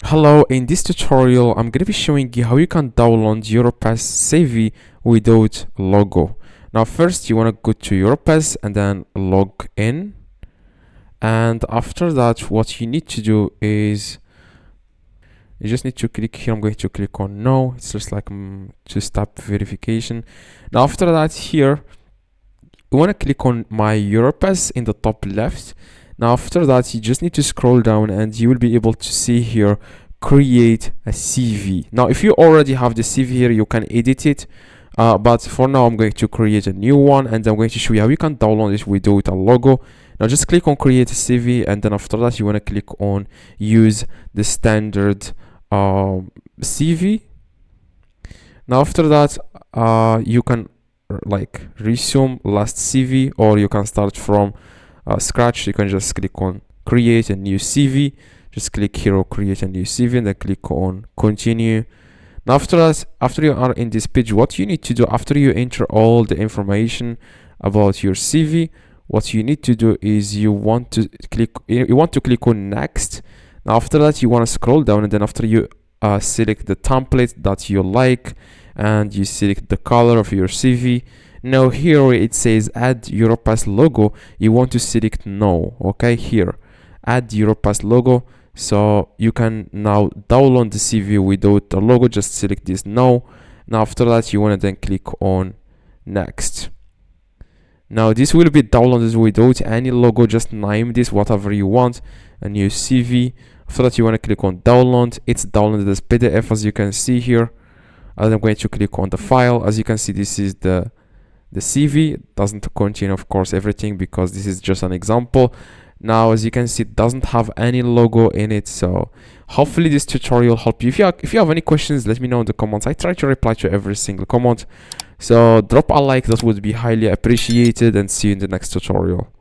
Hello, in this tutorial I'm going to be showing you how you can download Europass CV without logo. Now first you want to go to Europass and then log in, and after that what you need to do is you just need to click here. I'm going to click on no. It's just like two-step verification. Now after that here you want to click on my Europass in the top left. Now after that you just need to scroll down and you will be able to see here create a CV. Now if you already have the CV here, you can edit it, but for now I'm going to create a new one and I'm going to show you how you can download it without a logo. Now just click on create a CV, and then after that you want to click on use the standard CV. Now after that you can like resume last CV, or you can start from scratch. You can just click on create a new CV, just click here on create a new CV and then click on continue. Now after that, after you are in this page, what you need to do after you enter all the information about your CV, what you need to do is you want to click on next. Now after that you want to scroll down, and then after you select the template that you like and you select the color of your CV. Now here where it says add Europass logo, you want to select no. Okay, here add Europass logo, so you can now download the CV without the logo. Just select this no. Now after that you want to then click on next. Now this will be downloaded without any logo. Just name this whatever you want, a new CV. After that you want to click on download. It's downloaded as PDF, as you can see here. And I'm going to click on the file. As you can see, this is the CV. It doesn't contain of course everything because this is just an example. Now as you can see, it doesn't have any logo in it, so hopefully this tutorial helped you. If you have any questions, let me know in the comments. I try to reply to every single comment, so drop a like, that would be highly appreciated, and see you in the next tutorial.